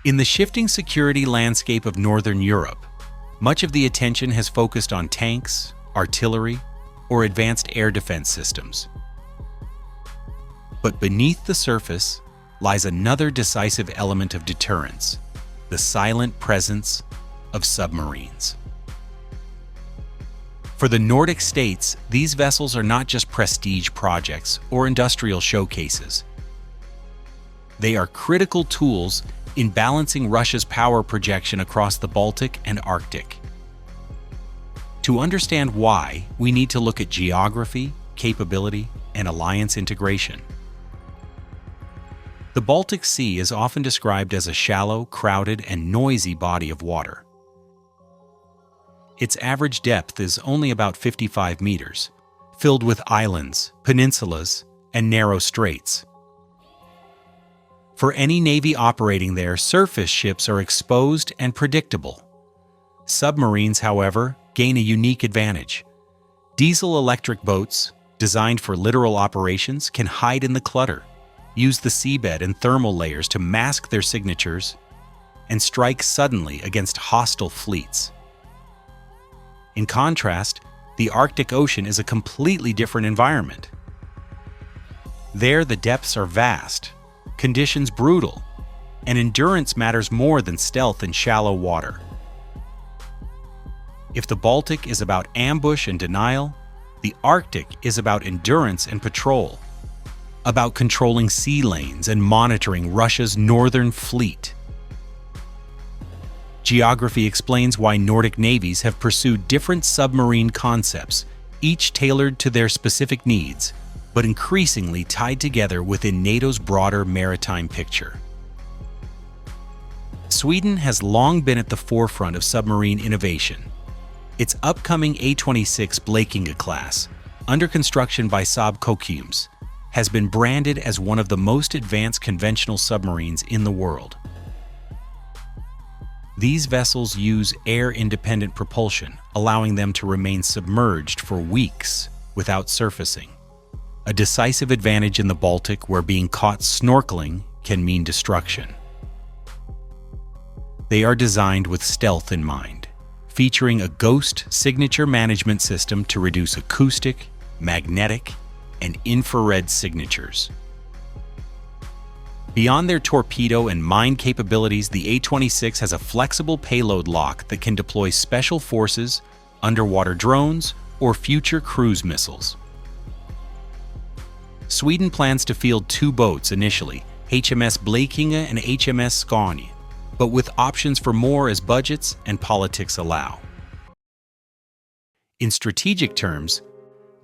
In the shifting security landscape of Northern Europe, much of the attention has focused on tanks, artillery, or advanced air defense systems. But beneath the surface lies another decisive element of deterrence: the silent presence of submarines. For the Nordic states, these vessels are not just prestige projects or industrial showcases. They are critical tools in balancing Russia's power projection across the Baltic and Arctic. To understand why, we need to look at geography, capability, and alliance integration. The Baltic Sea is often described as a shallow, crowded, and noisy body of water. Its average depth is only about 55 meters, filled with islands, peninsulas, and narrow straits. For any navy operating there, surface ships are exposed and predictable. Submarines, however, gain a unique advantage. Diesel-electric boats, designed for littoral operations, can hide in the clutter, use the seabed and thermal layers to mask their signatures, and strike suddenly against hostile fleets. In contrast, the Arctic Ocean is a completely different environment. There, the depths are vast, conditions brutal, and endurance matters more than stealth in shallow water. If the Baltic is about ambush and denial, the Arctic is about endurance and patrol, about controlling sea lanes and monitoring Russia's northern fleet. Geography explains why Nordic navies have pursued different submarine concepts, each tailored to their specific needs, but increasingly tied together within NATO's broader maritime picture. Sweden has long been at the forefront of submarine innovation. Its upcoming A26 Blekinge-class, under construction by Saab Kockums, has been branded as one of the most advanced conventional submarines in the world. These vessels use air-independent propulsion, allowing them to remain submerged for weeks without surfacing, a decisive advantage in the Baltic where being caught snorkeling can mean destruction. They are designed with stealth in mind, featuring a ghost signature management system to reduce acoustic, magnetic, and infrared signatures. Beyond their torpedo and mine capabilities, the A26 has a flexible payload lock that can deploy special forces, underwater drones, or future cruise missiles. Sweden plans to field 2 boats initially, HMS Blekinge and HMS Skåne, but with options for more as budgets and politics allow. In strategic terms,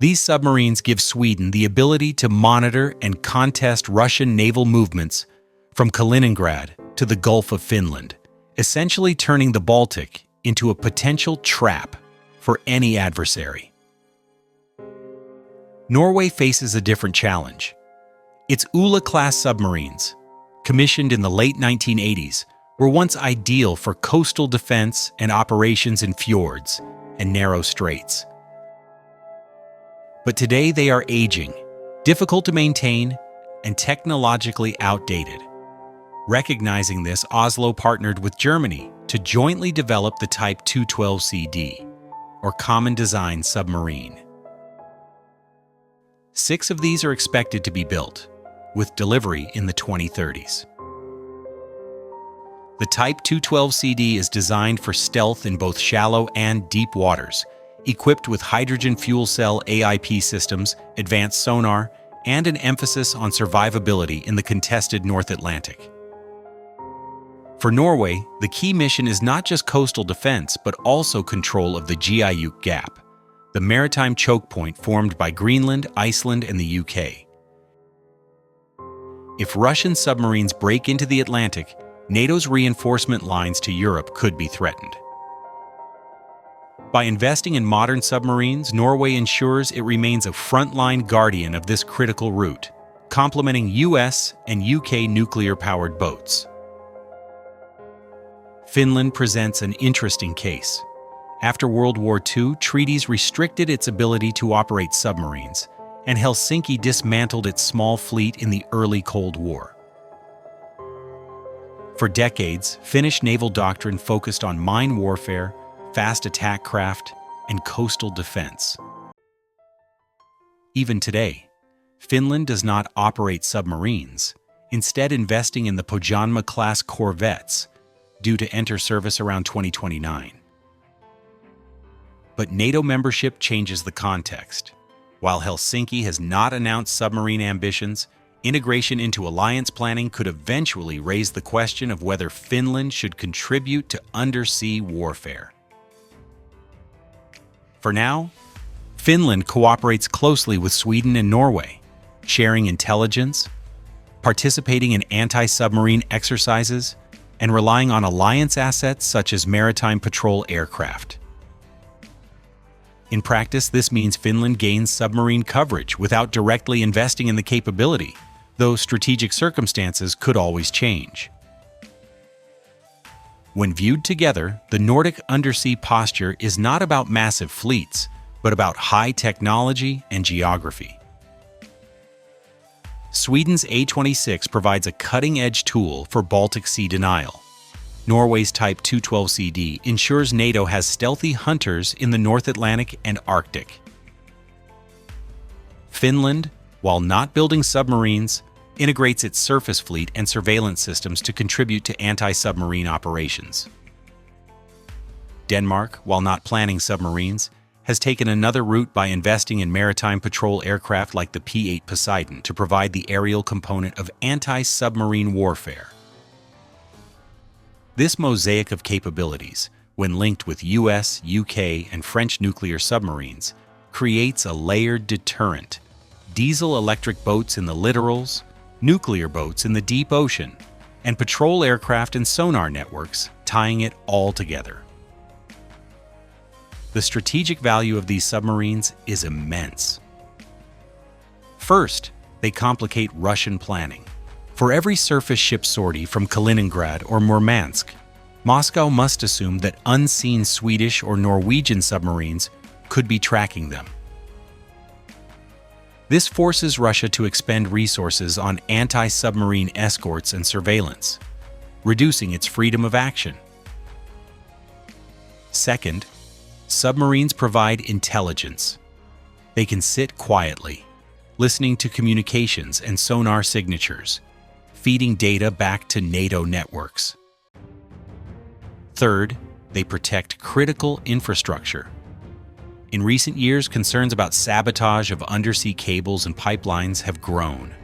these submarines give Sweden the ability to monitor and contest Russian naval movements from Kaliningrad to the Gulf of Finland, essentially turning the Baltic into a potential trap for any adversary. Norway faces a different challenge. Its Ula-class submarines, commissioned in the late 1980s, were once ideal for coastal defense and operations in fjords and narrow straits. But today they are aging, difficult to maintain, and technologically outdated. Recognizing this, Oslo partnered with Germany to jointly develop the Type 212CD, or Common Design Submarine. 6 of these are expected to be built, with delivery in the 2030s. The Type 212CD is designed for stealth in both shallow and deep waters, equipped with hydrogen fuel cell AIP systems, advanced sonar, and an emphasis on survivability in the contested North Atlantic. For Norway, the key mission is not just coastal defense, but also control of the Giuk Gap, the maritime choke point formed by Greenland, Iceland, and the UK. If Russian submarines break into the Atlantic, NATO's reinforcement lines to Europe could be threatened. By investing in modern submarines, Norway ensures it remains a frontline guardian of this critical route, complementing US and UK nuclear-powered boats. Finland presents an interesting case. After World War II, treaties restricted its ability to operate submarines, and Helsinki dismantled its small fleet in the early Cold War. For decades, Finnish naval doctrine focused on mine warfare, fast attack craft, and coastal defense. Even today, Finland does not operate submarines, instead investing in the Pohjanmaa-class corvettes, due to enter service around 2029. But NATO membership changes the context. While Helsinki has not announced submarine ambitions, integration into alliance planning could eventually raise the question of whether Finland should contribute to undersea warfare. For now, Finland cooperates closely with Sweden and Norway, sharing intelligence, participating in anti-submarine exercises, and relying on alliance assets such as maritime patrol aircraft. In practice, this means Finland gains submarine coverage without directly investing in the capability, though strategic circumstances could always change. When viewed together, the Nordic undersea posture is not about massive fleets, but about high technology and geography. Sweden's A26 provides a cutting-edge tool for Baltic Sea denial. Norway's Type 212CD ensures NATO has stealthy hunters in the North Atlantic and Arctic. Finland, while not building submarines, integrates its surface fleet and surveillance systems to contribute to anti-submarine operations. Denmark, while not planning submarines, has taken another route by investing in maritime patrol aircraft like the P-8 Poseidon to provide the aerial component of anti-submarine warfare. This mosaic of capabilities, when linked with US, UK, and French nuclear submarines, creates a layered deterrent: diesel-electric boats in the littorals, nuclear boats in the deep ocean, and patrol aircraft and sonar networks tying it all together. The strategic value of these submarines is immense. First, they complicate Russian planning. For every surface ship sortie from Kaliningrad or Murmansk, Moscow must assume that unseen Swedish or Norwegian submarines could be tracking them. This forces Russia to expend resources on anti-submarine escorts and surveillance, reducing its freedom of action. Second, submarines provide intelligence. They can sit quietly, listening to communications and sonar signatures, feeding data back to NATO networks. Third, they protect critical infrastructure. In recent years, concerns about sabotage of undersea cables and pipelines have grown.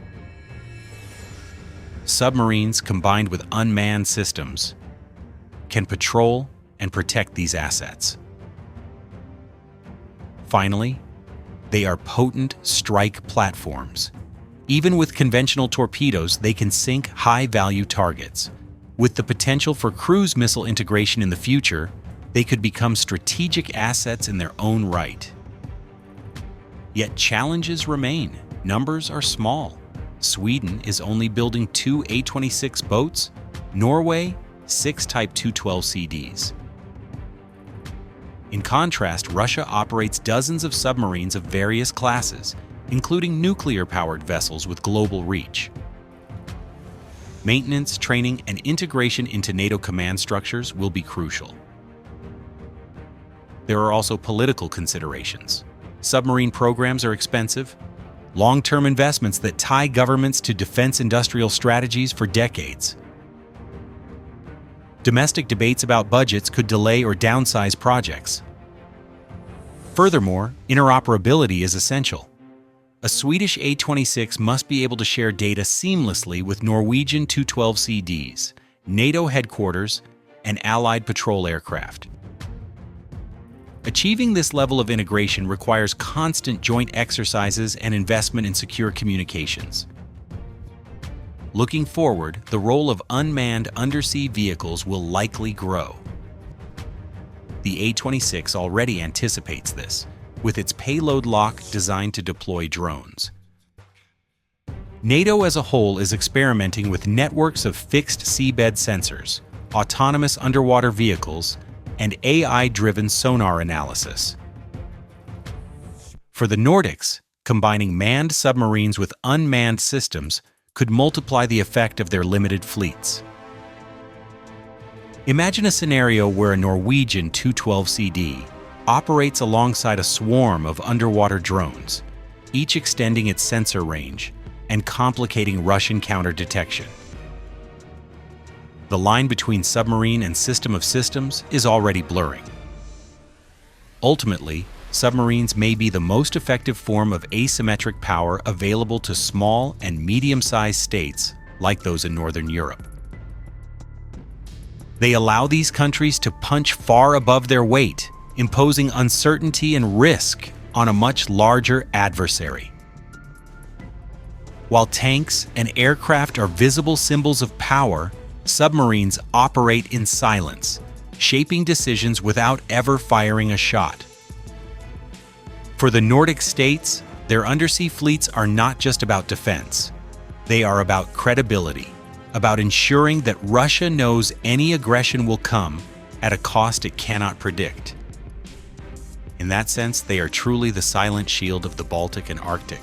Submarines, combined with unmanned systems, can patrol and protect these assets. Finally, they are potent strike platforms. Even with conventional torpedoes, they can sink high-value targets. With the potential for cruise missile integration in the future, they could become strategic assets in their own right. Yet challenges remain. Numbers are small. Sweden is only building 2 A26 boats, Norway 6 Type 212CDs. In contrast, Russia operates dozens of submarines of various classes, including nuclear-powered vessels with global reach. Maintenance, training, and integration into NATO command structures will be crucial. There are also political considerations. Submarine programs are expensive, long-term investments that tie governments to defense industrial strategies for decades. Domestic debates about budgets could delay or downsize projects. Furthermore, interoperability is essential. A Swedish A26 must be able to share data seamlessly with Norwegian 212CDs, NATO headquarters, and Allied patrol aircraft. Achieving this level of integration requires constant joint exercises and investment in secure communications. Looking forward, the role of unmanned undersea vehicles will likely grow. The A26 already anticipates this, with its payload lock designed to deploy drones. NATO as a whole is experimenting with networks of fixed seabed sensors, autonomous underwater vehicles, and AI-driven sonar analysis. For the Nordics, combining manned submarines with unmanned systems could multiply the effect of their limited fleets. Imagine a scenario where a Norwegian 212CD operates alongside a swarm of underwater drones, each extending its sensor range and complicating Russian counter-detection. The line between submarine and system of systems is already blurring. Ultimately, submarines may be the most effective form of asymmetric power available to small and medium-sized states like those in Northern Europe. They allow these countries to punch far above their weight, imposing uncertainty and risk on a much larger adversary. While tanks and aircraft are visible symbols of power, submarines operate in silence, shaping decisions without ever firing a shot. For the Nordic states, their undersea fleets are not just about defense. They are about credibility, about ensuring that Russia knows any aggression will come at a cost it cannot predict. In that sense, they are truly the silent shield of the Baltic and Arctic.